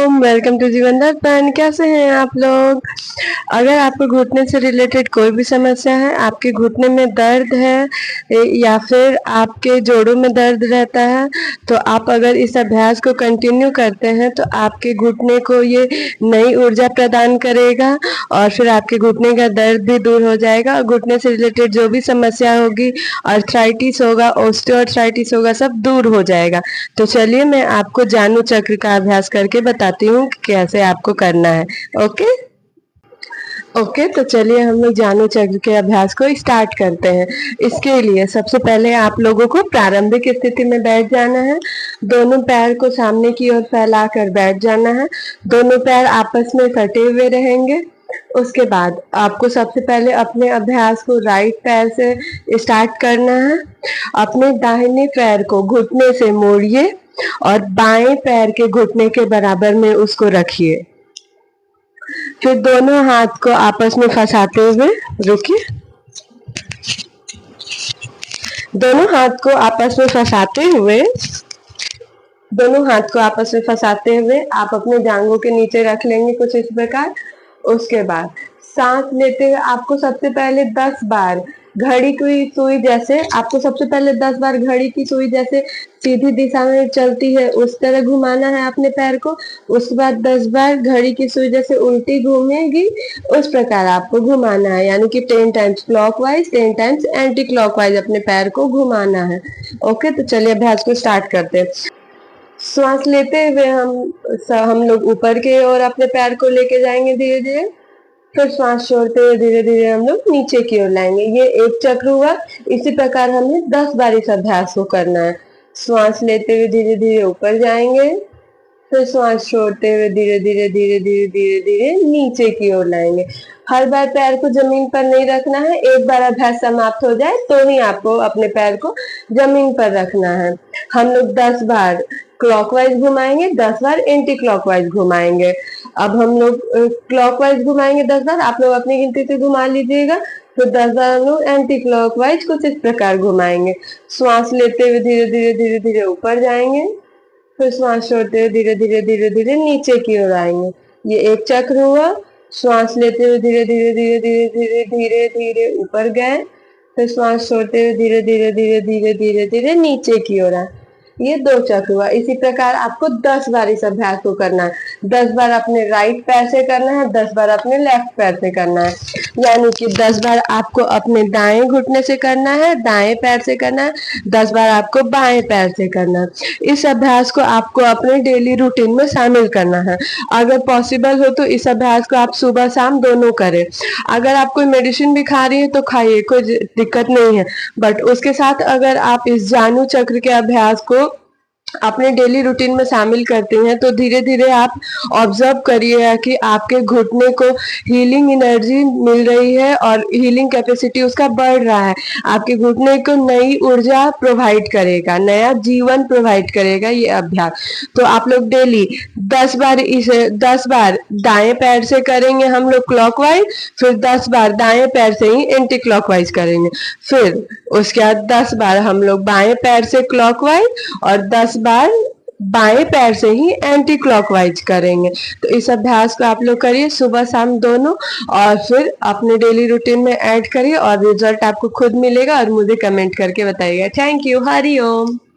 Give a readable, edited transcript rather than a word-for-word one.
Om, welcome to जीवन दर्पण। कैसे हैं आप लोग? अगर आपको घुटने से रिलेटेड कोई भी समस्या है, आपके घुटने में दर्द है या फिर आपके जोड़ों में दर्द रहता है, तो आप अगर इस अभ्यास को कंटिन्यू करते हैं तो आपके घुटने को ये नई ऊर्जा प्रदान करेगा और फिर आपके घुटने का दर्द भी दूर हो जाएगा। घुटने से रिलेटेड जो भी समस्या होगी, आर्थराइटिस होगा, ऑस्टियोआर्थराइटिस होगा, सब दूर हो जाएगा। तो चलिए मैं आपको जानू चक्र का अभ्यास करके बताती हूँ कि कैसे आपको करना है। ओके, तो चलिए हम लोग जानू चक्र के अभ्यास को स्टार्ट करते हैं। इसके लिए सबसे पहले आप लोगों को प्रारंभिक स्थिति में बैठ जाना है। दोनों पैर को सामने की ओर फैलाकर बैठ जाना है। दोनों पैर आपस में सटे हुए रहेंगे। उसके बाद आपको सबसे पहले अपने अभ्यास को राइट पैर से स्टार्ट करना है। अपने दाहिने पैर को घुटने से मोड़िए और बाएं पैर के घुटने के बराबर में उसको रखिए। फिर दोनों हाथ को आपस में फंसाते हुए रुकिए। दोनों हाथ को आपस में फंसाते हुए आप अपने जांघों के नीचे रख लेंगे कुछ इस प्रकार। उसके बाद सांस लेते हुए आपको सबसे पहले 10 बार घड़ी की सुई जैसे आपको सबसे पहले 10 बार घड़ी की सुई जैसे सीधी दिशा में चलती है उस तरह घुमाना है अपने पैर को। उसके बाद 10 बार घड़ी की सुई जैसे उल्टी घूमेगी उस प्रकार आपको घुमाना है, यानी कि 10 times clockwise 10 times anti clockwise अपने पैर को घुमाना है। ओके, तो चलिए अभ्यास को स्टार्ट करते हैं। श्वास लेते हुए हम लोग ऊपर की ओर अपने पैर को लेके जाएंगे धीरे धीरे। फिर श्वास छोड़ते हुए धीरे धीरे हम लोग नीचे की ओर लाएंगे। ये एक चक्र हुआ। इसी प्रकार हमें 10 बार इस अभ्यास को करना है। श्वास लेते हुए धीरे धीरे ऊपर जाएंगे। फिर श्वास छोड़ते हुए धीरे धीरे धीरे धीरे धीरे धीरे नीचे की ओर लाएंगे। हर बार पैर को जमीन पर नहीं रखना है। एक बार अभ्यास समाप्त हो जाए तो ही आपको अपने पैर को जमीन पर रखना है। हम लोग 10 बार क्लॉकवाइज घुमाएंगे, 10 बार एंटी क्लॉकवाइज घुमाएंगे। अब हम लोग क्लॉकवाइज घुमाएंगे 10 बार, आप लोग अपनी गिनती से घुमा लीजिएगा। फिर 10 बार हम लोग एंटी क्लॉकवाइज कुछ इस प्रकार घुमाएंगे। श्वास लेते हुए धीरे धीरे धीरे धीरे ऊपर जाएंगे। फिर श्वास छोड़ते हुए धीरे धीरे धीरे धीरे नीचे की ओर आएंगे। ये एक चक्र हुआ। श्वास लेते हुए धीरे धीरे धीरे धीरे धीरे धीरे धीरे ऊपर गए। फिर श्वास छोड़ते हुए धीरे धीरे धीरे धीरे धीरे धीरे नीचे की ओर आए। ये 2 चक्र हुआ। इसी प्रकार आपको 10 बार इस अभ्यास को करना है। 10 बार अपने राइट पैर से करना है, 10 बार अपने लेफ्ट पैर से करना है, यानी कि 10 बार आपको अपने दाएं घुटने से करना है, दाएं पैर से करना है, 10 बार आपको बाएं पैर से करना है। इस अभ्यास को आपको अपने डेली रूटीन में शामिल करना है। अगर पॉसिबल हो तो इस अभ्यास को आप सुबह शाम दोनों करें। अगर आप कोई मेडिसिन भी खा रही है तो खाइए, कोई दिक्कत नहीं है, बट उसके साथ अगर आप इस जानू चक्र के अभ्यास को अपने डेली रूटीन में शामिल करते हैं तो धीरे धीरे आप ऑब्जर्व करिएगा कि आपके घुटने को हीलिंग एनर्जी मिल रही है और हीलिंग कैपेसिटी उसका बढ़ रहा है। आपके घुटने को नई ऊर्जा प्रोवाइड करेगा, नया जीवन प्रोवाइड करेगा ये अभ्यास। तो आप लोग डेली 10 बार दाएं पैर से करेंगे हम लोग क्लॉकवाइज, फिर 10 बार दाएं पैर से ही एंटी क्लॉकवाइज करेंगे। फिर उसके बाद 10 बार हम लोग बाएं पैर से क्लॉकवाइज और 10 बार बाएं पैर से ही एंटी क्लॉकवाइज करेंगे। तो इस अभ्यास को आप लोग करिए सुबह शाम दोनों, और फिर अपने डेली रूटीन में ऐड करिए और रिजल्ट आपको खुद मिलेगा और मुझे कमेंट करके बताइएगा। Thank you. हरि ओम।